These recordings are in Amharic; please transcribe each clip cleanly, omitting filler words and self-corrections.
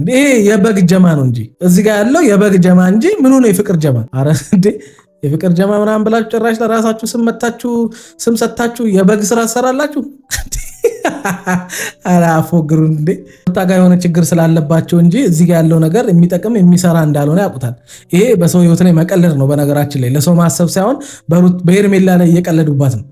እንዴ የበግ ጀማ ነው እንጂ እዚህ ጋር ያለው የበግ ጀማ እንጂ ምን ሆነ የፍቅር ጀማ? አረ እንዴ የፍቅር ጀማ ምናምን ብላችሁ ጭራሽ ለራሳችሁ ስም ሰጥታችሁ የበግ ስራ ትሰራላችሁ። አረ አፎግሩ እንዴ ታጋ የሆነ ችግር ስላለባቸው እንጂ እዚህ ጋር ያለው ነገር የሚጠቅም የሚሰራ እንዳልሆነ ያውቁታል። ይሄ በሰው ህይወት ላይ መቀለድ ነው። በነገራችን ላይ ለሰው ማሰብ ሳይሆን በሄርሜላ ላይ እየቀለዱባት ነው።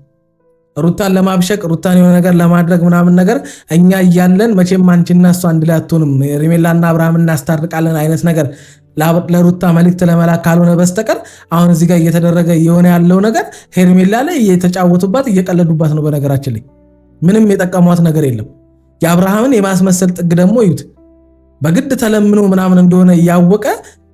ሩታን ለማብሸቅ ሩታን የሆነ ነገር ለማድረግ ምናምን ነገር እኛ እያለን መቼም አንቺና እሱ አንድ ላይ አትሆንም፣ ሄርሜላና አብርሃም እናስታርቃለን አይነት ነገር ለሩታ መልእክት ለመላክ ካልሆነ በስተቀር አሁን እዚህ ጋር እየተደረገ የሆነ ያለው ነገር ሄርሜላ ላይ እየተጫወቱባት እየቀለዱባት ነው። በነገራችን ላይ ምንም የጠቀሟት ነገር የለም። የአብርሃምን የማስመሰል ጥግ ደግሞ እዩት። በግድ ተለምኖ ምናምን እንደሆነ እያወቀ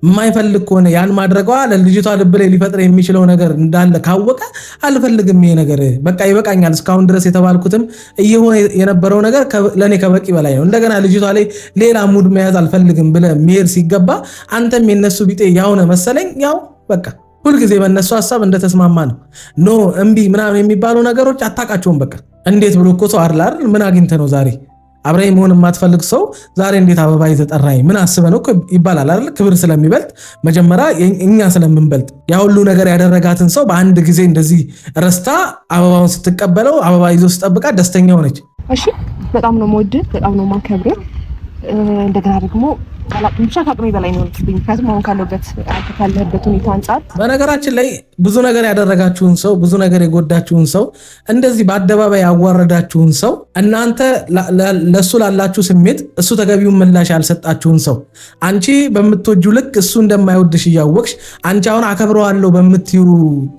የማይፈልግ ከሆነ ያን ማድረጓ ለልጅቷ ልብ ላይ ሊፈጥር የሚችለው ነገር እንዳለ ካወቀ አልፈልግም፣ ይሄ ነገር በቃ ይበቃኛል፣ እስካሁን ድረስ የተባልኩትም እየሆነ የነበረው ነገር ለኔ ከበቂ በላይ ነው፣ እንደገና ልጅቷ ላይ ሌላ ሙድ መያዝ አልፈልግም ብለ መሄድ ሲገባ አንተም የነሱ ቢጤ ያውነ መሰለኝ። ያው በቃ ሁልጊዜ በእነሱ ሐሳብ እንደተስማማ ነው። ኖ እምቢ ምናምን የሚባሉ ነገሮች አታውቃቸውም። በቃ እንዴት ብሎ እኮ ሰው አይደል ምን አግኝተ ነው ዛሬ አብረኝ መሆን የማትፈልግ ሰው ዛሬ እንዴት አበባ ይተጠራኝ ምን አስበ ነው ይባላል አይደል? ክብር ስለሚበልጥ መጀመሪያ እኛ ስለምንበልጥ ያ ሁሉ ነገር ያደረጋትን ሰው በአንድ ጊዜ እንደዚህ ረስታ አበባውን ስትቀበለው አበባ ይዞ ስጠብቃ ደስተኛ ሆነች። እሺ በጣም ነው የምወድህ፣ በጣም ነው የማከብርህ። እንደገና ደግሞ ብቻ ከአቅሜ በላይ ነው ልትብኝ ምክንያቱም አሁን ካለበት ሁኔታ አንጻር በነገራችን ላይ ብዙ ነገር ያደረጋችሁን ሰው ብዙ ነገር የጎዳችሁን ሰው እንደዚህ በአደባባይ ያዋረዳችሁን ሰው እናንተ ለሱ ላላችሁ ስሜት እሱ ተገቢውን ምላሽ ያልሰጣችሁን ሰው አንቺ በምትወጁ ልክ እሱ እንደማይወድሽ እያወቅሽ አንቺ አሁን አከብረዋለሁ በምትዩ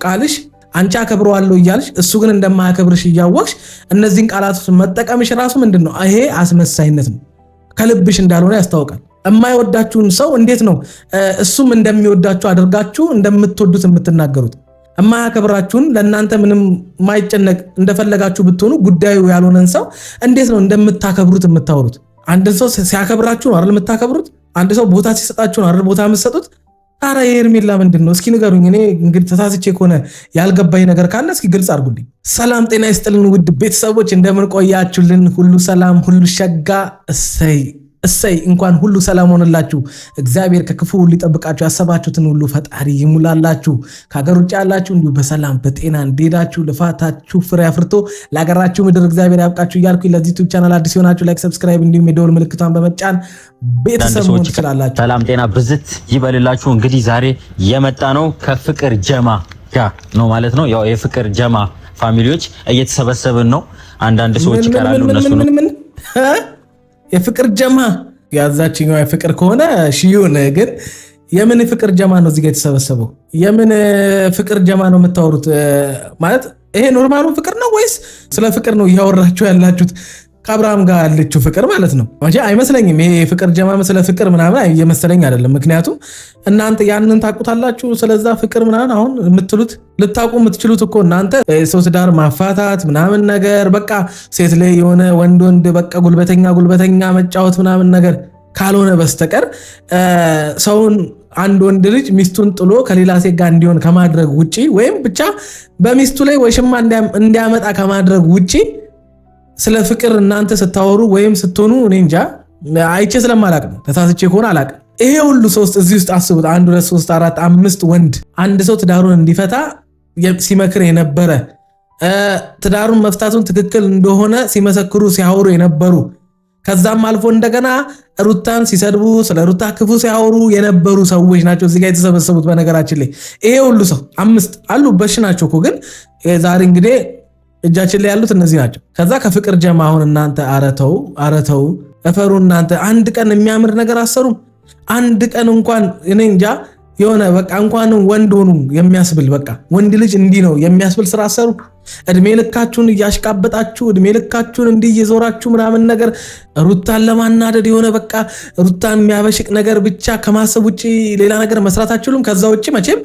ቃልሽ አንቺ አከብረዋለሁ እያልሽ እሱ ግን እንደማያከብርሽ እያወቅሽ እነዚህን ቃላቶች መጠቀምሽ ራሱ ምንድነው? ይሄ አስመሳይነት ነው። ከልብሽ እንዳልሆነ ያስታውቃል። የማይወዳችሁን ሰው እንዴት ነው እሱም እንደሚወዳችሁ አድርጋችሁ እንደምትወዱት የምትናገሩት? የማያከብራችሁን ለእናንተ ምንም ማይጨነቅ እንደፈለጋችሁ ብትሆኑ ጉዳዩ ያልሆነን ሰው እንዴት ነው እንደምታከብሩት የምታወሩት? አንድ ሰው ሲያከብራችሁ ነው አይደል የምታከብሩት? አንድ ሰው ቦታ ሲሰጣችሁ ነው አይደል ቦታ የምትሰጡት? ታዲያ የሄርሜላ ምንድን ነው? እስኪ ንገሩኝ። እኔ እንግዲህ ተሳስቼ ከሆነ ያልገባኝ ነገር ካለ እስኪ ግልጽ አድርጉልኝ። ሰላም ጤና ይስጥልን ውድ ቤተሰቦች፣ እንደምን ቆያችሁልን? ሁሉ ሰላም፣ ሁሉ ሸጋ። እሰይ እንኳን ሁሉ ሰላም ሆነላችሁ። እግዚአብሔር ከክፉ ሁሉ ይጠብቃችሁ። ያሰባችሁትን ሁሉ ፈጣሪ ይሙላላችሁ። ከሀገር ውጭ ያላችሁ እንዲሁ በሰላም በጤና እንዲሄዳችሁ ልፋታችሁ ፍሬ አፍርቶ ለሀገራችሁ ምድር እግዚአብሔር ያብቃችሁ እያልኩ ለዚህ ዩቲዩብ ቻናል አዲስ የሆናችሁ ላይክ፣ ሰብስክራይብ እንዲሁም የደወል ምልክቷን በመጫን ቤተሰብ መሆን ትችላላችሁ። ሰላም ጤና ብዝት ይበልላችሁ። እንግዲህ ዛሬ የመጣ ነው ከፍቅር ጀማ ጋር ነው ማለት ነው። ያው የፍቅር ጀማ ፋሚሊዎች እየተሰበሰብን ነው። አንዳንድ ሰዎች ይቀራሉ እነሱ ነው የፍቅር ጀማ ያዛችኛው የፍቅር ከሆነ ሺዩን ግን የምን ፍቅር ጀማ ነው እዚህ ጋር የተሰበሰበው? የምን ፍቅር ጀማ ነው የምታወሩት? ማለት ይሄ ኖርማሉ ፍቅር ነው ወይስ ስለ ፍቅር ነው እያወራችሁ ያላችሁት? ከአብርሃም ጋር ያለችው ፍቅር ማለት ነው እንጂ አይመስለኝም። ይሄ ፍቅር ጀማ ስለ ፍቅር ምናምን እየመሰለኝ አይደለም። ምክንያቱም እናንተ ያንን ታውቁታላችሁ ስለዛ ፍቅር ምናምን። አሁን የምትሉት ልታውቁ የምትችሉት እኮ እናንተ ሰው ትዳር ማፋታት ምናምን ነገር በቃ ሴት ላይ የሆነ ወንድ በቃ ጉልበተኛ መጫወት ምናምን ነገር ካልሆነ በስተቀር ሰውን አንድ ወንድ ልጅ ሚስቱን ጥሎ ከሌላ ሴት ጋር እንዲሆን ከማድረግ ውጪ ወይም ብቻ በሚስቱ ላይ ወሽማ እንዲያመጣ ከማድረግ ውጪ ስለ ፍቅር እናንተ ስታወሩ ወይም ስትሆኑ እኔ እንጃ አይቼ ስለማላቅ ነው። ተሳስቼ ከሆነ አላቅ። ይሄ ሁሉ ሶስት እዚህ ውስጥ አስቡት። 1 2 3 4 5 ወንድ አንድ ሰው ትዳሩን እንዲፈታ ሲመክር የነበረ ትዳሩን መፍታቱን ትክክል እንደሆነ ሲመሰክሩ ሲያወሩ የነበሩ ከዛም አልፎ እንደገና ሩታን ሲሰድቡ ስለ ሩታ ክፉ ሲያወሩ የነበሩ ሰዎች ናቸው እዚህ ጋር የተሰበሰቡት። በነገራችን ላይ ይሄ ሁሉ ሰው 5 አሉ በሽ ናቸው እኮ ግን ዛሬ እንግዲህ እጃችን ላይ ያሉት እነዚህ ናቸው። ከዛ ከፍቅር ጀማ አሁን እናንተ አረተው እፈሩ። እናንተ አንድ ቀን የሚያምር ነገር አሰሩም። አንድ ቀን እንኳን እኔ እንጃ የሆነ በቃ እንኳን ወንድ ሆኑ የሚያስብል በቃ ወንድ ልጅ እንዲህ ነው የሚያስብል ስራ አሰሩ። እድሜ ልካችሁን እያሽቃበጣችሁ እድሜ ልካችሁን እንዲህ እየዞራችሁ ምናምን ነገር ሩታን ለማናደድ የሆነ በቃ ሩታን የሚያበሽቅ ነገር ብቻ ከማሰብ ውጪ ሌላ ነገር መስራት አትችሉም። ከዛ ውጪ መቼም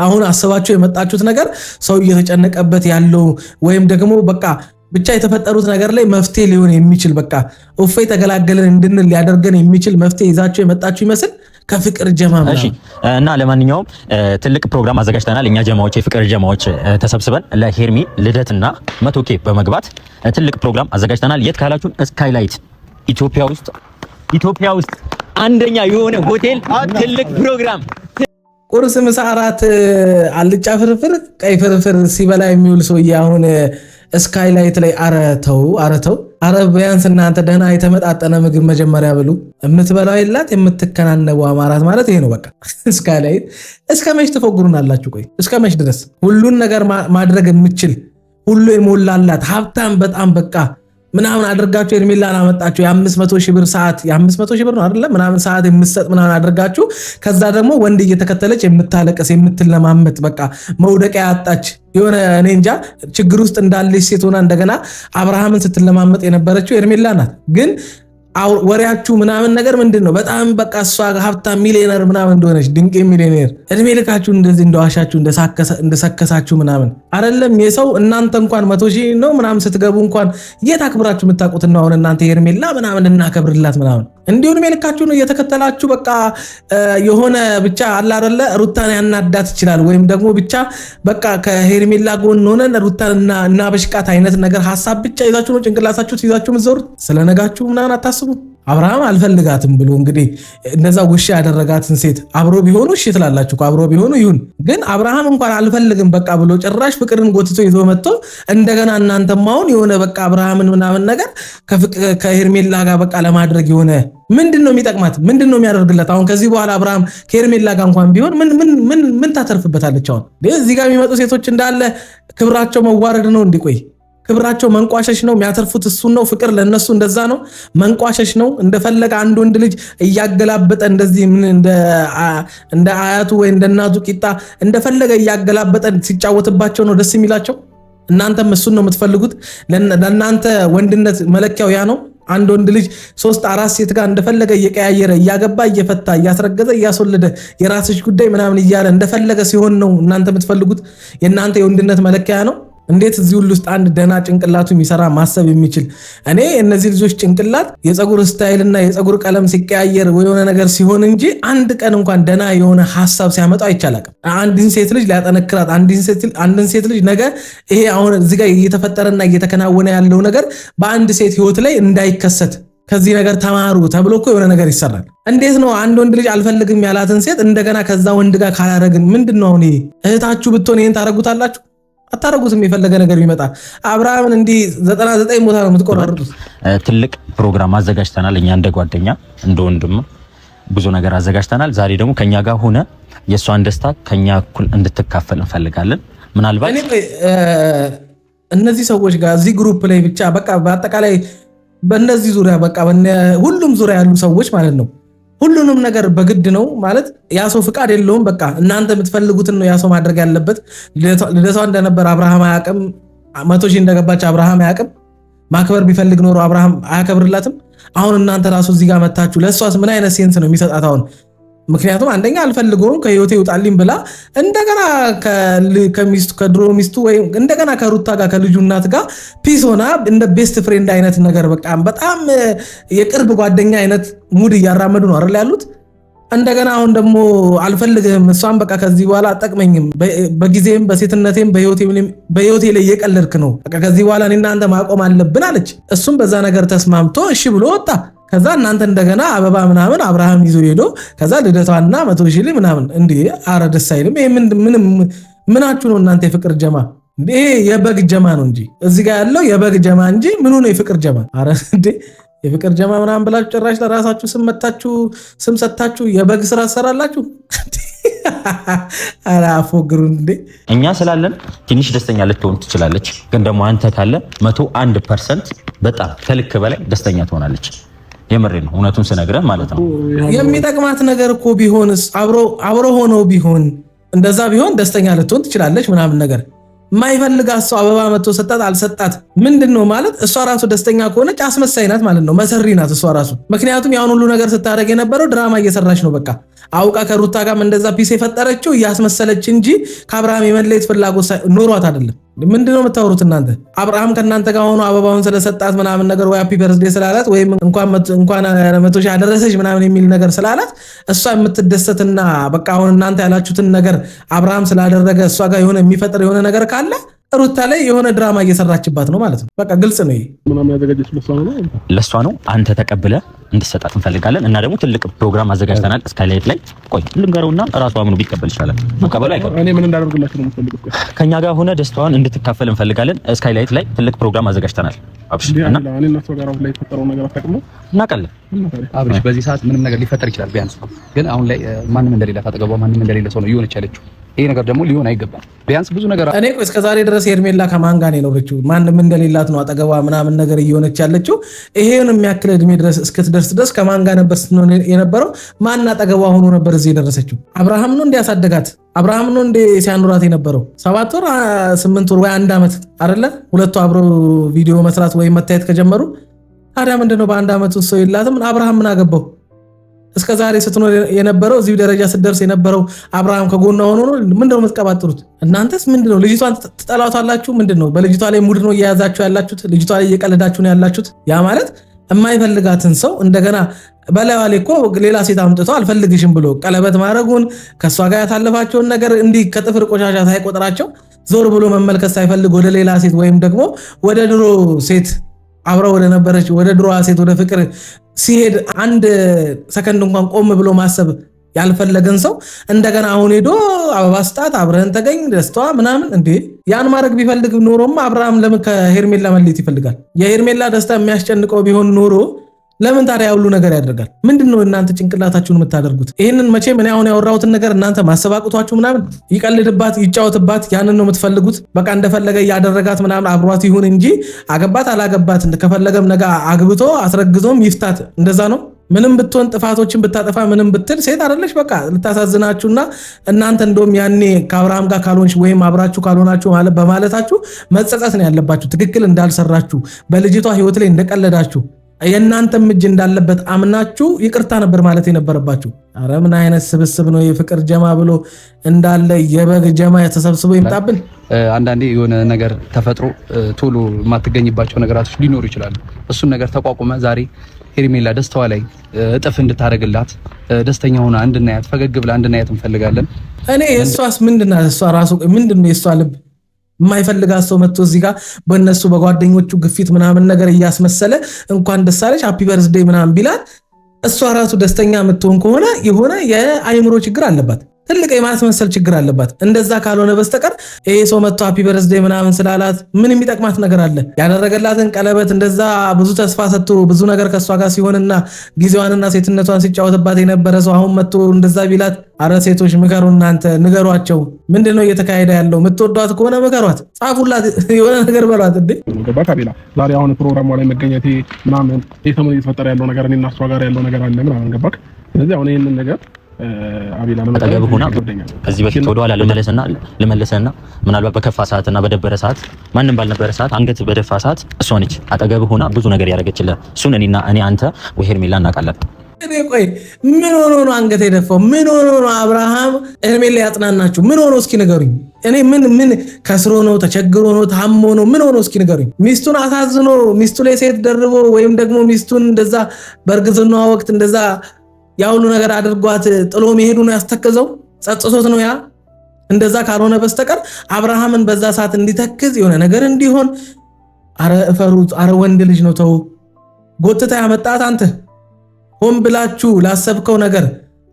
አሁን አስባችሁ የመጣችሁት ነገር ሰው እየተጨነቀበት ያለው ወይም ደግሞ በቃ ብቻ የተፈጠሩት ነገር ላይ መፍትሄ ሊሆን የሚችል በቃ እፎይ ተገላገለን እንድንል ሊያደርገን የሚችል መፍትሄ ይዛችሁ የመጣችሁ ይመስል ከፍቅር ጀማ እሺ። እና ለማንኛውም ትልቅ ፕሮግራም አዘጋጅተናል። እኛ ጀማዎች የፍቅር ጀማዎች ተሰብስበን ለሄርሚ ልደትና 100K በመግባት ትልቅ ፕሮግራም አዘጋጅተናል። የት ካላችሁን ስካይላይት ኢትዮጵያ ውስጥ ኢትዮጵያ ውስጥ አንደኛ የሆነ ሆቴል ትልቅ ፕሮግራም ቁርስ፣ ምሳ፣ እራት አልጫ ፍርፍር፣ ቀይ ፍርፍር ሲበላ የሚውል ሰውዬ አሁን ስካይላይት ላይ አረተው ቢያንስ እናንተ ደህና የተመጣጠነ ምግብ መጀመሪያ ብሉ። የምትበላው የላት የምትከናነቡ አማራት ማለት ይሄ ነው በቃ። ስካይላይት እስከ መች ትፎግሩናላችሁ? ቆይ እስከ መች ድረስ ሁሉን ነገር ማድረግ የምችል ሁሉ የሞላላት ሀብታም በጣም በቃ ምናምን አድርጋችሁ ሄርሜላን አመጣችሁ። የ500 ሺህ ብር ሰዓት የ500 ሺህ ብር ነው አይደለ? ምናምን ሰዓት የምትሰጥ ምናምን አድርጋችሁ ከዛ ደግሞ ወንድ እየተከተለች የምታለቀስ የምትለማመጥ በቃ መውደቂያ ያጣች የሆነ እኔ እንጃ ችግር ውስጥ እንዳለች ሴት ሆና እንደገና አብርሃምን ስትለማመጥ የነበረችው ሄርሜላ ናት። ግን ወሬያችሁ ምናምን ነገር ምንድነው? በጣም በቃ እሷ ሀብታም ሚሊዮነር ምናምን እንደሆነች ድንቅ ሚሊዮነር እድሜ ልካችሁ እንደዚህ እንደዋሻችሁ እንደሰከሳችሁ ምናምን አይደለም። የሰው እናንተ እንኳን 100 ሺህ ነው ምናምን ስትገቡ እንኳን የት አክብራችሁ የምታውቁት ነው? አሁን እናንተ ሄርሜላ ምናምን እናከብርላት ምናምን እንዲሁ እድሜ ልካችሁ ነው እየተከተላችሁ በቃ የሆነ ብቻ አለ አይደለ ሩታን ያናዳት ይችላል ወይም ደግሞ ብቻ በቃ ከሄርሜላ ጎን ሆነን ሩታን እና በሽቃት አይነት ነገር ሐሳብ ብቻ ይዛችሁ ነው ጭንቅላታችሁ ይዛችሁ የምትዞሩት። ስለነጋችሁ ምናምን አታስቡ። አብርሃም አልፈልጋትም ብሎ እንግዲህ እንደዛ ውሻ ያደረጋትን ሴት አብሮ ቢሆኑ እሺ ትላላችሁ። አብሮ ቢሆኑ ይሁን። ግን አብርሃም እንኳን አልፈልግም በቃ ብሎ ጭራሽ ፍቅርን ጎትቶ ይዞ መጥቶ እንደገና እናንተም አሁን የሆነ በቃ አብርሃምን ምናምን ነገር ከሄርሜላ ጋር በቃ ለማድረግ የሆነ ምንድነው የሚጠቅማት? ምንድነው የሚያደርግለት? አሁን ከዚህ በኋላ አብርሃም ከሄርሜላ ጋር እንኳን ቢሆን ምን ታተርፍበታለች? አሁን እዚህ ጋር የሚመጡ ሴቶች እንዳለ ክብራቸው መዋረድ ነው። እንዲቆይ ክብራቸው መንቋሸሽ ነው። የሚያተርፉት እሱን ነው። ፍቅር ለነሱ እንደዛ ነው፣ መንቋሸሽ ነው። እንደፈለገ አንድ ወንድ ልጅ እያገላበጠ እንደዚህ እንደ አያቱ ወይ እንደ እናቱ ቂጣ እንደፈለገ እያገላበጠ ሲጫወትባቸው ነው ደስ የሚላቸው። እናንተም እሱን ነው የምትፈልጉት። ለእናንተ ወንድነት መለኪያው ያ ነው። አንድ ወንድ ልጅ 3-4 ሴት ጋር እንደፈለገ እየቀያየረ እያገባ እየፈታ እያስረገዘ እያስወለደ የራስሽ ጉዳይ ምናምን እያለ እንደፈለገ ሲሆን ነው እናንተ የምትፈልጉት። የእናንተ የወንድነት መለኪያ ነው። እንዴት እዚህ ሁሉ ውስጥ አንድ ደና ጭንቅላቱ የሚሰራ ማሰብ የሚችል እኔ እነዚህ ልጆች ጭንቅላት የፀጉር ስታይልና የፀጉር ቀለም ሲቀያየር የሆነ ነገር ሲሆን እንጂ አንድ ቀን እንኳን ደና የሆነ ሐሳብ ሲያመጣ አይቻላቅም። አንድን ሴት ልጅ ሊያጠነክራት አንድን ሴት ልጅ ነገ ይሄ አሁን እዚህ ጋር እየተፈጠረና እየተከናወነ ያለው ነገር በአንድ ሴት ህይወት ላይ እንዳይከሰት ከዚህ ነገር ተማሩ ተብሎ እኮ የሆነ ነገር ይሰራል። እንዴት ነው አንድ ወንድ ልጅ አልፈልግም ያላትን ሴት እንደገና ከዛ ወንድ ጋር ካላረግን ምንድነው? አሁን እህታችሁ ብትሆን ይሄን ታረጉታላችሁ? አታረጉትም። የፈለገ ነገር ቢመጣ አብርሃምን እንዲህ 99 ቦታ ነው የምትቆራርጡት። ትልቅ ፕሮግራም አዘጋጅተናል። እኛ እንደ ጓደኛ እንደ ወንድም ብዙ ነገር አዘጋጅተናል። ዛሬ ደግሞ ከኛ ጋር ሆነ የሷን ደስታ ከኛ እኩል እንድትካፈል እንፈልጋለን። ምናልባት እነዚህ ሰዎች ጋር እዚህ ግሩፕ ላይ ብቻ በቃ በአጠቃላይ በእነዚህ ዙሪያ በቃ ሁሉም ዙሪያ ያሉ ሰዎች ማለት ነው ሁሉንም ነገር በግድ ነው ማለት ያ ሰው ፍቃድ የለውም። በቃ እናንተ የምትፈልጉትን ነው ያ ሰው ማድረግ ያለበት። ልደቷ እንደነበር አብርሃም አያውቅም። 100 ሺህ እንደገባች አብርሃም አያውቅም። ማክበር ቢፈልግ ኖሮ አብርሃም አያከብርላትም። አሁን እናንተ ራሱ እዚህ ጋር መታችሁ ለእሷስ ምን አይነት ሴንስ ነው የሚሰጣት አሁን? ምክንያቱም አንደኛ አልፈልገውም ከህይወቴ ይውጣልኝ ብላ እንደገና ከድሮ ሚስቱ ወይ እንደገና ከሩታ ጋር ከልጁ እናት ጋር ፒስ ሆና እንደ ቤስት ፍሬንድ አይነት ነገር በጣም የቅርብ ጓደኛ አይነት ሙድ እያራመዱ ነው አይደል ያሉት። እንደገና አሁን ደግሞ አልፈልግህም እሷን በቃ ከዚህ በኋላ አጠቅመኝም በጊዜም በሴትነቴም በህይወቴ ላይ እየቀለድክ ነው በቃ ከዚህ በኋላ እኔና አንተ ማቆም አለብን አለች። እሱም በዛ ነገር ተስማምቶ እሺ ብሎ ወጣ። ከዛ እናንተ እንደገና አበባ ምናምን አብርሃም ይዞ ሄዶ ከዛ ልደቷና 100 ሺህ ምናምን እንዴ! አረ ደስ አይልም። ይሄ ምናችሁ ነው እናንተ? የፍቅር ጀማ ይሄ የበግ ጀማ ነው እንጂ እዚህ ጋር ያለው የበግ ጀማ እንጂ ምኑ ነው የፍቅር ጀማ? አረ እንዴ የፍቅር ጀማ ምናምን ብላችሁ ጭራሽ ለራሳችሁ ስም ሰጣችሁ የበግ ስራ ትሰራላችሁ። አረ አፎግሩን እንዴ! እኛ ስላለን ትንሽ ደስተኛ ልትሆን ትችላለች፣ ግን ደግሞ አንተ ካለ 101% በጣም ከልክ በላይ ደስተኛ ትሆናለች። የምሬ ነው እውነቱን ስነግረህ ማለት ነው። የሚጠቅማት ነገር እኮ ቢሆንስ አብሮ ሆኖ ቢሆን እንደዛ ቢሆን ደስተኛ ልትሆን ትችላለች ምናምን ነገር ማይፈልጋት ሰው አበባ መጥቶ ሰጣት አልሰጣት ምንድነው ማለት? እሷ ራሱ ደስተኛ ከሆነች አስመሳይ ናት ማለት ነው። መሰሪ ናት እሷ ራሱ። ምክንያቱም ያን ሁሉ ነገር ስታደርግ የነበረው ድራማ እየሰራች ነው። በቃ አውቃ ከሩታ ጋር እንደዛ ፒስ የፈጠረችው እያስመሰለች እንጂ ከአብርሃም የመለየት ፍላጎት ኖሯት አይደለም። ምንድነው የምታወሩት እናንተ? አብርሃም ከእናንተ ጋር ሆኖ አበባውን ስለሰጣት ምናምን ነገር ወይ ሃፒ በርዝዴ ስላላት ወይም እንኳን 100 ሺህ አደረሰች ምናምን የሚል ነገር ስላላት እሷ የምትደሰትና በቃ አሁን እናንተ ያላችሁትን ነገር አብርሃም ስላደረገ እሷ ጋር የሆነ የሚፈጥር የሆነ ነገር ካለ ሩታ ላይ የሆነ ድራማ እየሰራችባት ነው ማለት ነው። በቃ ግልጽ ነው። ይሄ ምናምን ያዘጋጀች ለሷ ነው። አንተ ተቀብለ እንድትሰጣት እንፈልጋለን እና ደግሞ ትልቅ ፕሮግራም አዘጋጅተናል። ስካይላይት ላይ ቆይ ልንገረውና ራሷ አምኖ ቢቀበል ይችላል። መቀበሉ አይቀርም። እኔ ምን እንዳደርግላችሁ ነው የምትፈልጉት? ከኛ ጋር ሆነ ደስታዋን እንድትካፈል እንፈልጋለን። ስካይላይት ላይ ትልቅ ፕሮግራም አዘጋጅተናል። አብሽ እና እኔ እና እሷ ጋር አሁን ላይ የተፈጠረው ነገር አታውቅም? እናውቃለን። አብሽ በዚህ ሰዓት ምንም ነገር ሊፈጠር ይችላል። ቢያንስ ግን አሁን ላይ ማንም እንደሌላ ታጠገቧ ማንም እንደሌላ ሰው ነው እየሆነች ያለችው። ይሄ ነገር ደግሞ ሊሆን አይገባም። ቢያንስ ብዙ ነገር እኔ እስከ ዛሬ ድረስ ሄርሜላ ከማን ጋር ነው የኖረችው? ማንም እንደሌላት ነው አጠገቧ ምናምን ነገር እየሆነች ያለችው። ይሄን የሚያክል እድሜ ድረስ እስክትደርስ ድረስ ከማን ጋር ነበር ስትሆን የነበረው? ማን አጠገቧ ሆኖ ነበር እዚህ የደረሰችው? አብርሃም ነው እንዲያሳደጋት? አብርሃም ነው እንደ ሲያኑራት የነበረው? 7 ወር 8 ወር ወይ 1 ዓመት አይደለ? ሁለቱ አብረው ቪዲዮ መስራት ወይም መታየት ከጀመሩ ታዲያ ምንድነው በ1 ዓመት ውስጥ ሰው የላትም? አብርሃም ምን አገባው? እስከ ዛሬ ስትኖር የነበረው እዚህ ደረጃ ስትደርስ የነበረው አብርሃም ከጎኗ ሆኖ ነው። ምንድነው የምትቀባጥሩት? እናንተስ ምንድነው? ልጅቷን ትጠላቷላችሁ? ምንድነው በልጅቷ ላይ ሙድ ነው እየያዛችሁ ያላችሁት? ልጅቷ ላይ እየቀለዳችሁ ነው ያላችሁት። ያ ማለት የማይፈልጋትን ሰው እንደገና በላይዋ ላይ እኮ ሌላ ሴት አምጥቶ አልፈልግሽም ብሎ ቀለበት ማድረጉን ከእሷ ጋር ያታለፋቸውን ነገር እንዲህ ከጥፍር ቆሻሻ ሳይቆጥራቸው ዞር ብሎ መመልከት ሳይፈልግ ወደ ሌላ ሴት ወይም ደግሞ ወደ ድሮ ሴት አብረው ወደ ነበረች ወደ ድሮዋ ሴት ወደ ፍቅር ሲሄድ 1 ሰከንድ እንኳን ቆም ብሎ ማሰብ ያልፈለገን ሰው እንደገና አሁን ሄዶ አበባ ስጣት አብረን ተገኝ ደስታዋ ምናምን እንዴ! ያን ማድረግ ቢፈልግ ኖሮማ አብርሃም ለምን ከሄርሜላ መለየት ይፈልጋል? የሄርሜላ ደስታ የሚያስጨንቀው ቢሆን ኖሮ ለምን ታዲያ ሁሉ ነገር ያደርጋል? ምንድነው እናንተ ጭንቅላታችሁን የምታደርጉት? ይሄንን መቼም እኔ አሁን ያወራሁትን ነገር እናንተ ማሰባቅቷችሁ ምናምን ይቀልድባት ይጫወትባት ያንን ነው የምትፈልጉት። በቃ እንደፈለገ ያደረጋት ምናምን አብሯት ይሁን እንጂ አገባት አላገባት ከፈለገም ነገ አግብቶ አስረግዞም ይፍታት። እንደዛ ነው። ምንም ብትሆን ጥፋቶችን ብታጠፋ ምንም ብትል ሴት አይደለች። በቃ ልታሳዝናችሁና እናንተ እንደውም ያኔ ከአብርሃም ጋር ካልሆንሽ ወይም አብራችሁ ካልሆናችሁ ማለት በማለታችሁ መጸጸት ነው ያለባችሁ። ትክክል እንዳልሰራችሁ በልጅቷ ህይወት ላይ እንደቀለዳችሁ የእናንተም እጅ እንዳለበት አምናችሁ ይቅርታ ነበር ማለት የነበረባችሁ። አረ ምን አይነት ስብስብ ነው የፍቅር ጀማ ብሎ እንዳለ የበግ ጀማ የተሰብስቦ ይምጣብን። አንዳንዴ የሆነ ነገር ተፈጥሮ ቶሎ የማትገኝባቸው ነገራቶች ሊኖሩ ይችላሉ። እሱን ነገር ተቋቁመ ዛሬ ሄርሜላ ደስታዋ ላይ እጥፍ እንድታደርግላት ደስተኛ ሆና እንድናያት ፈገግ ብላ እንድናያት እንፈልጋለን። እኔ የሷስ ምንድነው? እሷ ራሱ ምንድነው የሷ ልብ የማይፈልጋት ሰው መጥቶ እዚህ ጋር በእነሱ በጓደኞቹ ግፊት ምናምን ነገር እያስመሰለ እንኳን ደስ አለሽ ሃፒ በርዝዴይ ምናምን ቢላት እሷ ራሱ ደስተኛ የምትሆን ከሆነ የሆነ የአይምሮ ችግር አለባት። ትልቅ የማስመሰል ችግር አለባት። እንደዛ ካልሆነ በስተቀር ይሄ ሰው መጥቶ ሃፒ በርዝዴይ ምናምን ስላላት ምን የሚጠቅማት ነገር አለ? ያደረገላትን ቀለበት እንደዛ ብዙ ተስፋ ሰጥቶ ብዙ ነገር ከሷ ጋር ሲሆንና ጊዜዋንና ሴትነቷን ሲጫወትባት የነበረ ሰው አሁን መጥቶ እንደዛ ቢላት፣ አረ ሴቶች ምከሩ፣ እናንተ ንገሯቸው። ምንድነው እየተካሄደ ያለው? የምትወዷት ከሆነ ምከሯት፣ ጻፉላት፣ የሆነ ነገር በሏት። እንዴ ገባካ ቢላ ዛሬ አሁን ፕሮግራሙ ላይ መገኘቴ ምናምን የሰሞኑን እየተፈጠረ ያለው ነገር እኔና እሷ ጋር ያለው ነገር አለ ምናምን ገባክ? ስለዚህ አሁን ይሄንን ነገር አቢላ አጠገብ ሆና ከዚህ በፊት ወደ ኋላ ልመለሰና ምናልባት በከፋ ሰዓትና በደበረ ሰዓት ማንም ባልነበረ ሰዓት አንገት በደፋ ሰዓት እሷ ነች አጠገብ ሆና ብዙ ነገር ያደረገችልህ። እሱን እኔ አንተ ወይ ሄርሜላ እናውቃለን። እኔ ቆይ ምን ሆኖ ነው አንገት የደፋው? ምን ሆኖ ነው አብርሃም ሄርሜላ ያጽናናችሁ? ምን ሆኖ እስኪ ንገሩኝ። እኔ ምን ከስሮ ነው ተቸግሮ ነው ታሞ ነው ምን ሆኖ እስኪ ንገሩኝ። ሚስቱን አሳዝኖ ሚስቱ ላይ ሴት ደርቦ ወይም ደግሞ ሚስቱን እንደዛ በእርግዝናዋ ወቅት እንደዛ ያ ሁሉ ነገር አድርጓት ጥሎ መሄዱ ነው ያስተከዘው? ጸጽሶት ነው ያ? እንደዛ ካልሆነ በስተቀር አብርሃምን በዛ ሰዓት እንዲተክዝ የሆነ ነገር እንዲሆን አረ እፈሩት። አረ ወንድ ልጅ ነው ተው። ጎትታ ያመጣት አንተ ሆን ብላችሁ ላሰብከው ነገር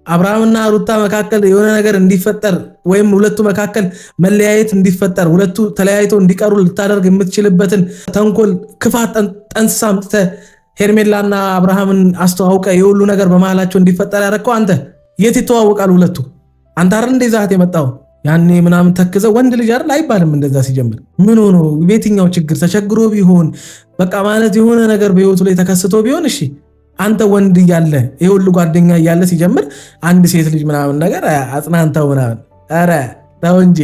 አብርሃምና ሩታ መካከል የሆነ ነገር እንዲፈጠር ወይም ሁለቱ መካከል መለያየት እንዲፈጠር ሁለቱ ተለያይተው እንዲቀሩ ልታደርግ የምትችልበትን ተንኮል ክፋት ጠንስሳ አምጥተህ ሄርሜላና አብርሃምን አስተዋውቀ የሁሉ ነገር በመሃላቸው እንዲፈጠር ያደረከው አንተ። የት ይተዋወቃሉ ሁለቱ? አንተ አይደል እንደዛ የመጣው ያኔ ምናምን ተክዘ ወንድ ልጅ አይደል አይባልም እንደዛ ሲጀምር። ምን ሆኖ በየትኛው ችግር ተቸግሮ ቢሆን በቃ ማለት የሆነ ነገር በህይወቱ ላይ ተከስቶ ቢሆን እሺ አንተ ወንድ እያለ የሁሉ ጓደኛ እያለ ሲጀምር አንድ ሴት ልጅ ምናምን ነገር አጽናንተው ምናምን ኧረ ተው እንጂ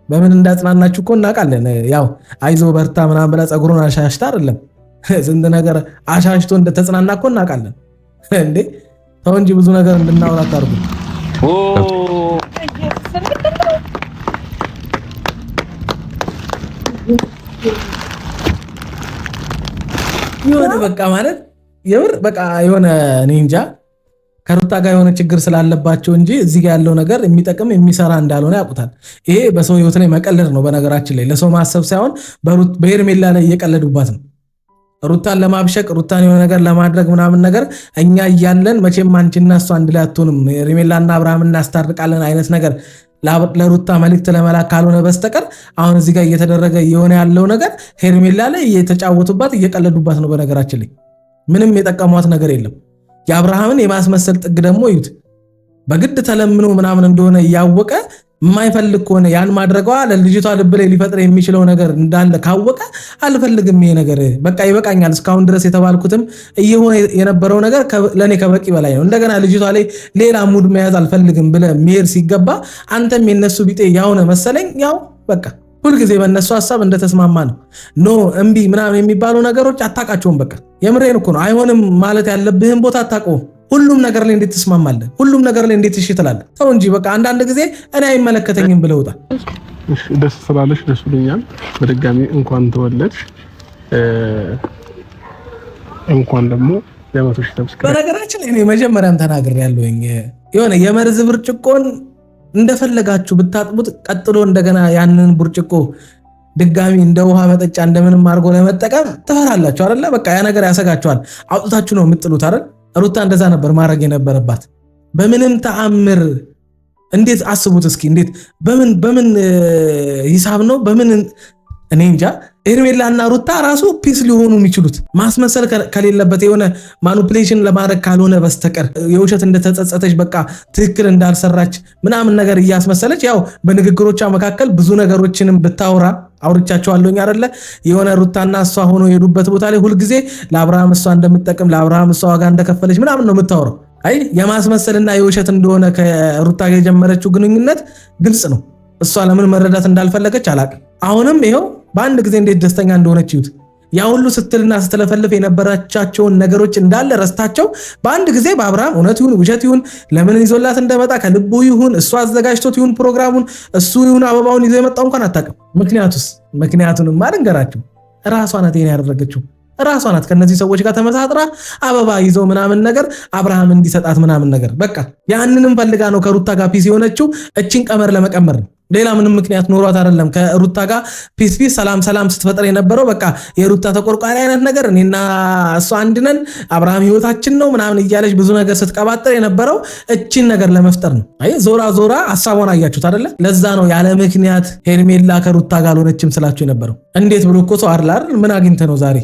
በምን እንዳጽናናችሁ እኮ እናውቃለን። ያው አይዞ በርታ ምናምን ብላ ፀጉሩን አሻሽታ አይደለም ስንት ነገር አሻሽቶ እንደተጽናና እኮ እናውቃለን። እንዴ ተው እንጂ ብዙ ነገር እንድናወራ አታርጉ። የሆነ በቃ ማለት የምር በቃ የሆነ እኔ እንጃ ከሩታ ጋር የሆነ ችግር ስላለባቸው እንጂ እዚህ ጋር ያለው ነገር የሚጠቅም የሚሰራ እንዳልሆነ ያውቁታል። ይሄ በሰው ህይወት ላይ መቀለድ ነው። በነገራችን ላይ ለሰው ማሰብ ሳይሆን በሄርሜላ ላይ እየቀለዱባት ነው። ሩታን ለማብሸቅ ሩታን የሆነ ነገር ለማድረግ ምናምን ነገር እኛ እያለን መቼም አንቺና እሷ አንድ ላይ አትሆንም፣ ሄርሜላና አብርሃም እናስታርቃለን አይነት ነገር ለሩታ መልእክት ለመላክ ካልሆነ በስተቀር አሁን እዚህ ጋር እየተደረገ የሆነ ያለው ነገር ሄርሜላ ላይ እየተጫወቱባት እየቀለዱባት ነው። በነገራችን ላይ ምንም የጠቀሟት ነገር የለም። የአብርሃምን የማስመሰል ጥግ ደግሞ ይዩት። በግድ ተለምኖ ምናምን እንደሆነ እያወቀ የማይፈልግ ከሆነ ያን ማድረገዋ ለልጅቷ ልብ ላይ ሊፈጥር የሚችለው ነገር እንዳለ ካወቀ አልፈልግም፣ ይሄ ነገር በቃ ይበቃኛል፣ እስካሁን ድረስ የተባልኩትም እየሆነ የነበረው ነገር ለኔ ከበቂ በላይ ነው፣ እንደገና ልጅቷ ላይ ሌላ ሙድ መያዝ አልፈልግም ብለ መሄድ ሲገባ አንተም የነሱ ቢጤ ያውነ መሰለኝ። ያው በቃ ሁልጊዜ በእነሱ ሐሳብ እንደተስማማ ነው። ኖ እምቢ ምናምን የሚባሉ ነገሮች አታውቃቸውም። በቃ የምሬን እኮ ነው። አይሆንም ማለት ያለብህን ቦታ አታውቀውም። ሁሉም ነገር ላይ እንዴት ትስማማለህ? ሁሉም ነገር ላይ እንዴት እሺ ትላለህ? ተው እንጂ በቃ አንዳንድ ጊዜ እኔ አይመለከተኝም ብለህ ውጣ። እሺ ደስ ስላለሽ ደስ ብሎኛል። በድጋሚ እንኳን ተወለድሽ፣ እንኳን ደግሞ ለመቶ ሺህ ሰብስክራይብ። በነገራችን ላይ እኔ መጀመሪያም ተናግሬያለሁኝ የሆነ የመርዝ ብርጭቆን እንደፈለጋችሁ ብታጥቡት ቀጥሎ እንደገና ያንን ብርጭቆ ድጋሚ እንደ ውሃ መጠጫ እንደምንም አድርጎ ለመጠቀም ትፈራላችሁ አይደለ? በቃ ያ ነገር ያሰጋችኋል። አውጥታችሁ ነው የምጥሉት አይደል? ሩታ እንደዛ ነበር ማድረግ የነበረባት። በምንም ተአምር እንዴት አስቡት እስኪ፣ እንዴት በምን ሂሳብ ነው በምን እኔ እንጃ። ሄርሜላና ሩታ ራሱ ፒስ ሊሆኑ የሚችሉት ማስመሰል ከሌለበት የሆነ ማኒፑሌሽን ለማድረግ ካልሆነ በስተቀር የውሸት እንደተጸጸተች በቃ ትክክል እንዳልሰራች ምናምን ነገር እያስመሰለች ያው በንግግሮቿ መካከል ብዙ ነገሮችንም ብታወራ አውርቻቸዋለሁኝ አይደለ? የሆነ ሩታና እሷ ሆኖ የሄዱበት ቦታ ላይ ሁልጊዜ ለአብርሃም እሷ እንደምትጠቅም ለአብርሃም እሷ ዋጋ እንደከፈለች ምናምን ነው የምታወራው። አይ የማስመሰልና የውሸት እንደሆነ ከሩታ ጋር የጀመረችው ግንኙነት ግልጽ ነው። እሷ ለምን መረዳት እንዳልፈለገች አላቅም። አሁንም ይሄው በአንድ ጊዜ እንዴት ደስተኛ እንደሆነች ይዩት። ያ ሁሉ ስትልና ስትለፈልፍ የነበራቻቸውን ነገሮች እንዳለ ረስታቸው በአንድ ጊዜ በአብርሃም እውነት ይሁን ውሸት ይሁን ለምን ይዞላት እንደመጣ ከልቡ ይሁን እሱ አዘጋጅቶት ይሁን ፕሮግራሙን እሱ ይሁን አበባውን ይዞ የመጣው እንኳን አታውቅም። ምክንያቱንም ማልንገራችሁ ራሷ ናት ይሄን ያደረገችው። ራሷ ናት ከነዚህ ሰዎች ጋር ተመሳጥራ አበባ ይዞ ምናምን ነገር አብርሃም እንዲሰጣት ምናምን ነገር በቃ ያንንም ፈልጋ ነው ከሩታ ጋር ፒስ የሆነችው። እቺን ቀመር ለመቀመር ነው። ሌላ ምንም ምክንያት ኖሯት አይደለም። ከሩታ ጋር ፒስ ሰላም ስትፈጥር የነበረው በቃ የሩታ ተቆርቋሪ አይነት ነገር እኔና እሷ አንድ ነን አብርሃም ህይወታችን ነው ምናምን እያለች ብዙ ነገር ስትቀባጥር የነበረው እቺን ነገር ለመፍጠር ነው። አይ ዞራ ሐሳቧን አያችሁት አይደለ? ለዛ ነው ያለ ምክንያት ሄርሜላ ከሩታ ጋር አልሆነችም ስላችሁ የነበረው። እንዴት ብሎ እኮ ሰው አይደል ምን አግኝተ ነው ዛሬ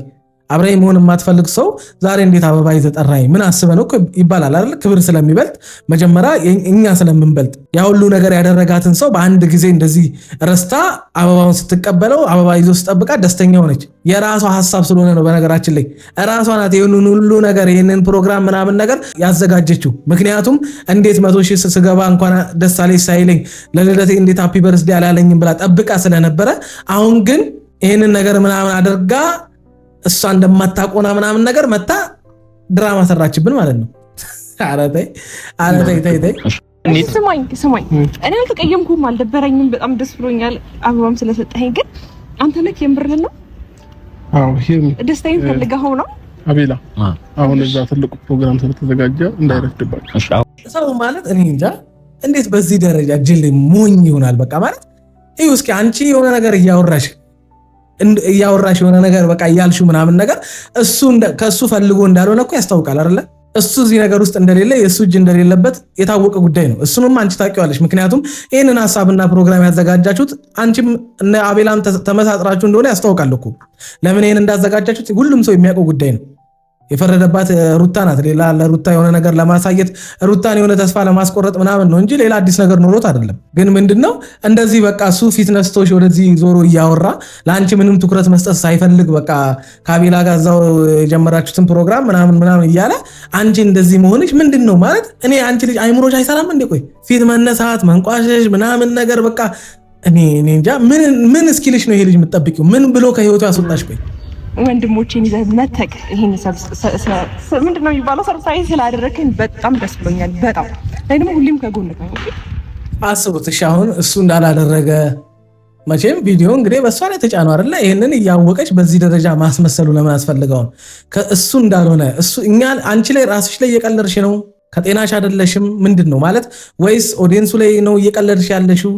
አብረኝ መሆን የማትፈልግ ሰው ዛሬ እንዴት አበባ ይዘህ ጠራኝ ምን አስበህ ነው ይባላል አይደል? ክብር ስለሚበልጥ መጀመሪያ እኛ ስለምንበልጥ ያ ሁሉ ነገር ያደረጋትን ሰው በአንድ ጊዜ እንደዚህ ረስታ አበባውን ስትቀበለው አበባ ይዞ ስጠብቃ ደስተኛ ሆነች። የራሷ ሐሳብ ስለሆነ ነው። በነገራችን ላይ ራሷ ናት ይሄንን ሁሉ ነገር ይሄንን ፕሮግራም ምናምን ነገር ያዘጋጀችው። ምክንያቱም እንዴት 100 ሺህ ስገባ እንኳን ደስ አለኝ ሳይለኝ ለልደቴ እንዴት ሃፒ በርዝዴ አላለኝም ብላ ጠብቃ ስለነበረ አሁን ግን ይሄንን ነገር ምናምን አድርጋ እሷ እንደማታቆና ምናምን ነገር መታ ድራማ ሰራችብን ማለት ነው። ኧረ ተይ ስማኝ እኔ አልተቀየምኩም፣ አልደበረኝም፣ በጣም ደስ ብሎኛል አበባም ስለሰጠኸኝ። ግን አንተ ነህ የምርህን ነው? አዎ ደስታዬን ፈልገኸው ነው አቤላ? አሁን እዛ ትልቁ ፕሮግራም ስለተዘጋጀ እንዳይረፍድባችሁ። ሰው ማለት እኔ እንጃ እንዴት በዚህ ደረጃ ጅል ሞኝ ይሆናል። በቃ ማለት ይኸው እስኪ አንቺ የሆነ ነገር እያወራሽ የሆነ ነገር በቃ እያልሹ ምናምን ነገር እሱ ከሱ ፈልጎ እንዳልሆነ እኮ ያስታውቃል አይደለ? እሱ እዚህ ነገር ውስጥ እንደሌለ የሱ እጅ እንደሌለበት የታወቀ ጉዳይ ነው። እሱንም አንቺ ታውቂዋለሽ። ምክንያቱም ይህንን ሐሳብና ፕሮግራም ያዘጋጃችሁት አንቺም እነ አቤላም ተመሳጥራችሁ እንደሆነ ያስታውቃል እኮ። ለምን ይህን እንዳዘጋጃችሁት ሁሉም ሰው የሚያውቀው ጉዳይ ነው። የፈረደባት ሩታ ናት። ሌላ ለሩታ የሆነ ነገር ለማሳየት ሩታን የሆነ ተስፋ ለማስቆረጥ ምናምን ነው እንጂ ሌላ አዲስ ነገር ኖሮት አይደለም። ግን ምንድነው እንደዚህ በቃ እሱ ፊት ነስቶሽ ወደዚህ ዞሮ እያወራ ለአንቺ ምንም ትኩረት መስጠት ሳይፈልግ በቃ ከአቤላ ጋር እዛው የጀመራችሁትን ፕሮግራም ምናምን እያለ አንቺ እንደዚህ መሆንሽ ምንድነው ማለት? እኔ አንቺ ልጅ አይምሮሽ አይሰራም እንዴ? ቆይ ፊት መነሳት መንቋሸሽ ምናምን ነገር በቃ እኔ እንጃ ምን እስኪልሽ ነው ይሄ ልጅ የምትጠብቂው? ምን ብሎ ከህይወቱ ያስወጣሽ? ቆይ ወንድሞቼን ይዘህ መተክ ይሄን ምንድነው የሚባለው ሰርፕራይዝ ስላደረከኝ በጣም ደስ ብሎኛል። በጣም ላይ ደግሞ ሁሌም ከጎንህ ነው። አስቡት እሺ፣ አሁን እሱ እንዳላደረገ መቼም ቪዲዮ እንግዲህ በእሷ ላይ ተጫኑ አይደለ? ይሄንን እያወቀች በዚህ ደረጃ ማስመሰሉ ለምን አስፈልገው? እሱ እንዳልሆነ እሱ አንቺ ላይ ራስሽ ላይ እየቀለድሽ ነው። ከጤናሽ አይደለሽም? ምንድነው ማለት? ወይስ ኦዲየንሱ ላይ ነው እየቀለድሽ ያለሽው?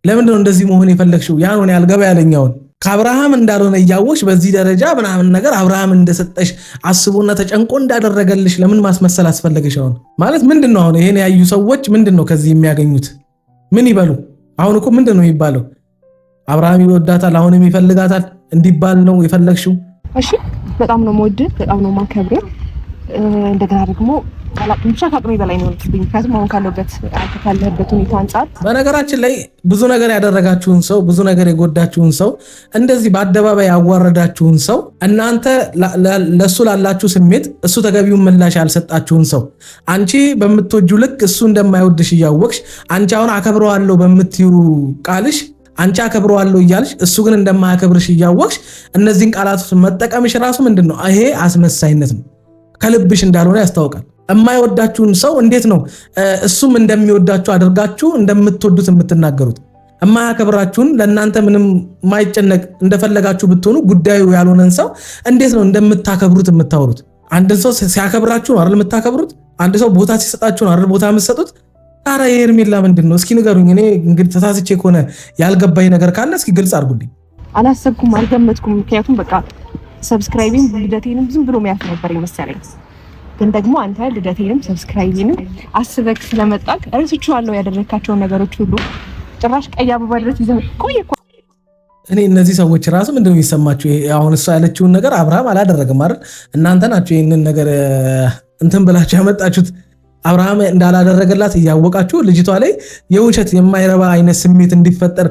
ለምንድነው እንደዚህ መሆን የፈለግሽው? ያ ነው ያልገባ ያለኛውን ከአብርሃም እንዳልሆነ እያወቅሽ በዚህ ደረጃ ምናምን ነገር አብርሃም እንደሰጠሽ አስቦና ተጨንቆ እንዳደረገልሽ ለምን ማስመሰል አስፈለገሽ? አሁን ማለት ምንድነው? አሁን ይሄን ያዩ ሰዎች ምንድነው ከዚህ የሚያገኙት? ምን ይበሉ? አሁን እኮ ምንድነው የሚባለው? አብርሃም ይወዳታል፣ አሁንም ይፈልጋታል እንዲባል ነው የፈለግሽው? እሺ በጣም ነው የምወድህ፣ በጣም ነው የማከብርህ። እንደገና ደግሞ አላቅም ብቻ ከአቅሜ በላይ ነው የሆነብኝ። ምክንያቱም አሁን ካለበት ሁኔታ አንጻር በነገራችን ላይ ብዙ ነገር ያደረጋችሁን ሰው፣ ብዙ ነገር የጎዳችሁን ሰው፣ እንደዚህ በአደባባይ ያዋረዳችሁን ሰው፣ እናንተ ለሱ ላላችሁ ስሜት እሱ ተገቢውን ምላሽ ያልሰጣችሁን ሰው፣ አንቺ በምትወጂው ልክ እሱ እንደማይወድሽ እያወቅሽ አንቺ አሁን አከብረዋለሁ በምትዩ ቃልሽ አንቺ አከብረዋለሁ እያልሽ እሱ ግን እንደማያከብርሽ እያወቅሽ እነዚህን ቃላቶች መጠቀምሽ ራሱ ምንድነው? ይሄ አስመሳይነት ነው። ከልብሽ እንዳልሆነ ያስታውቃል። የማይወዳችሁን ሰው እንዴት ነው እሱም እንደሚወዳችሁ አድርጋችሁ እንደምትወዱት የምትናገሩት? የማያከብራችሁን ለእናንተ ምንም ማይጨነቅ እንደፈለጋችሁ ብትሆኑ ጉዳዩ ያልሆነን ሰው እንዴት ነው እንደምታከብሩት የምታወሩት? አንድን ሰው ሲያከብራችሁ ነው አይደል የምታከብሩት? አንድ ሰው ቦታ ሲሰጣችሁ ነው አይደል ቦታ የምትሰጡት? ታዲያ የሄርሜላ ምንድን ነው? እስኪ ንገሩኝ። እኔ እንግዲህ ተሳስቼ ከሆነ ያልገባኝ ነገር ካለ እስኪ ግልጽ አድርጉልኝ። አላሰብኩም፣ አልገመትኩም። ምክንያቱም በቃ ሰብስክራይቢንግ ልደቴንም ዝም ብሎ የሚያልፍ ነበር ይመስለኝ። ግን ደግሞ አንተ ልደቴንም ሰብስክራይቢንም አስበክ ስለመጣክ እረስቼዋለሁ ያደረካቸውን ነገሮች ሁሉ። ጭራሽ ቀይ አበባ ድረስ ይዘህ ቆይ እኮ እኔ እነዚህ ሰዎች ራሱ ምንድነው የሚሰማችሁ? አሁን እሷ ያለችውን ነገር አብርሃም አላደረገም አይደል? እናንተ ናችሁ ይህንን ነገር እንትን ብላችሁ ያመጣችሁት። አብርሃም እንዳላደረገላት እያወቃችሁ ልጅቷ ላይ የውሸት የማይረባ አይነት ስሜት እንዲፈጠር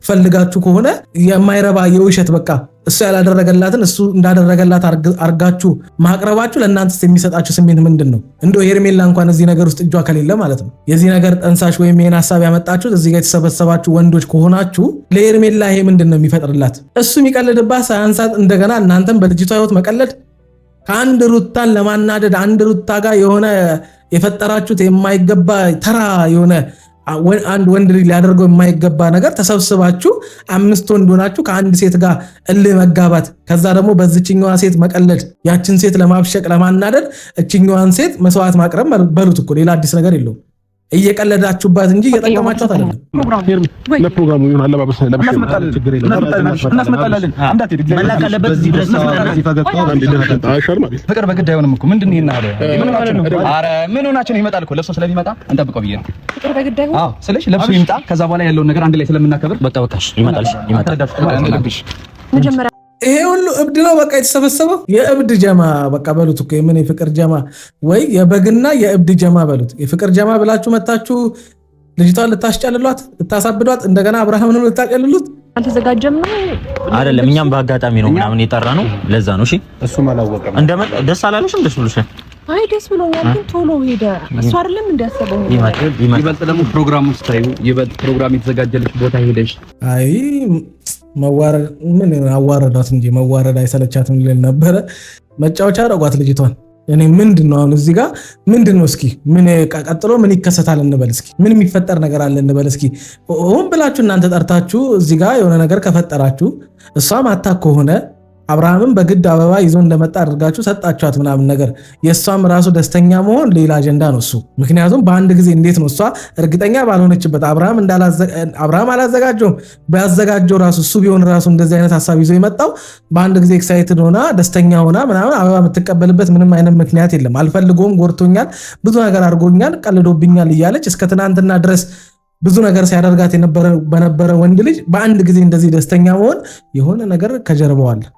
ፈልጋችሁ ከሆነ የማይረባ የውሸት በቃ እሱ ያላደረገላትን እሱ እንዳደረገላት አርጋችሁ ማቅረባችሁ ለእናንተስ የሚሰጣችሁ ስሜት ምንድን ነው? እንደው ሄርሜላ እንኳን እዚህ ነገር ውስጥ እጇ ከሌለ ማለት ነው። የዚህ ነገር ጠንሳሽ ወይም ይሄን ሀሳብ ያመጣችሁት እዚህ ጋር የተሰበሰባችሁ ወንዶች ከሆናችሁ ለሄርሜላ ይሄ ምንድን ነው የሚፈጥርላት? እሱ የሚቀልድባት ሳያንሳት እንደገና እናንተም በልጅቷ ህይወት መቀለድ፣ ከአንድ ሩታን ለማናደድ አንድ ሩታ ጋር የሆነ የፈጠራችሁት የማይገባ ተራ የሆነ አንድ ወንድ ልጅ ሊያደርገው የማይገባ ነገር ተሰብስባችሁ 5 ወንድ ሆናችሁ ከአንድ ሴት ጋር እልህ መጋባት፣ ከዛ ደግሞ በዚችኛዋ ሴት መቀለድ፣ ያችን ሴት ለማብሸቅ ለማናደድ እችኛዋን ሴት መስዋዕት ማቅረብ በሉት እኮ ሌላ አዲስ ነገር የለውም። እየቀለዳችሁባት እንጂ እየጠቀማችኋት አይደለም። ለፕሮግራሙ ይሁን አለባበስ እናስመጣለን። ፍቅር በግድ አይሆንም እኮ ምንድን ነው ይናለ? ምን ሆናችሁ ነው? ይመጣል እኮ ለብሶ ስለሚመጣ እንጠብቀው ብዬ ነው። ፍቅር በግድ አይሆን? አዎ ስለሽ ለብሶ ይምጣ። ከዛ በኋላ ያለውን ነገር አንድ ላይ ስለምናከብር በቃ በቃሽ። ይመጣል። መጀመሪያ ይሄ ሁሉ እብድ ነው በቃ የተሰበሰበው። የእብድ ጀማ በቃ በሉት እኮ የምን የፍቅር ጀማ ወይ የበግና የእብድ ጀማ በሉት። የፍቅር ጀማ ብላችሁ መታችሁ ልጅቷን ልታስጨልሏት፣ ልታሳብዷት፣ እንደገና አብርሃምንም ልታጨልሉት አልተዘጋጀም ነው አይደለም። እኛም በአጋጣሚ ነው ምናምን የጠራ ነው። ለዛ ነው። እሺ እሱም አላወቀም። እንደመጣ ደስ አላለሽም? ደስ ብሎሻል? አይ ደስ ብሎኛል፣ ግን ቶሎ ሄደ። እሱ አይደለም እንዲያሰበው ይበልጥ ደግሞ ፕሮግራሙ ስታዩ ይበልጥ ፕሮግራም የተዘጋጀልሽ ቦታ ሄደሽ አይ መዋረድ ምን አዋረዳት እንጂ መዋረድ አይሰለቻትም ልል ነበረ። መጫወቻ አረጓት ልጅቷን። እኔ ምንድነው አሁን እዚህ ጋር ምንድነው? እስኪ ምን ቀጥሎ ምን ይከሰታል እንበል እስኪ። ምን የሚፈጠር ነገር አለ እንበል እስኪ። ሆን ብላችሁ እናንተ ጠርታችሁ እዚህ ጋር የሆነ ነገር ከፈጠራችሁ እሷም አታክ ከሆነ አብርሃምን በግድ አበባ ይዞ እንደመጣ አድርጋችሁ ሰጣችኋት ምናምን ነገር የእሷም ራሱ ደስተኛ መሆን ሌላ አጀንዳ ነው እሱ። ምክንያቱም በአንድ ጊዜ እንዴት ነው እሷ እርግጠኛ ባልሆነችበት አብርሃም አላዘጋጀውም፣ ቢያዘጋጀው ራሱ እሱ ቢሆን ራሱ እንደዚህ አይነት ሀሳብ ይዞ የመጣው በአንድ ጊዜ ኤክሳይትድ ሆና ደስተኛ ሆና ምናምን አበባ የምትቀበልበት ምንም አይነት ምክንያት የለም። አልፈልጎም፣ ጎርቶኛል፣ ብዙ ነገር አድርጎኛል፣ ቀልዶብኛል እያለች እስከ ትናንትና ድረስ ብዙ ነገር ሲያደርጋት በነበረ ወንድ ልጅ በአንድ ጊዜ እንደዚህ ደስተኛ መሆን የሆነ ነገር ከጀርባው አለ።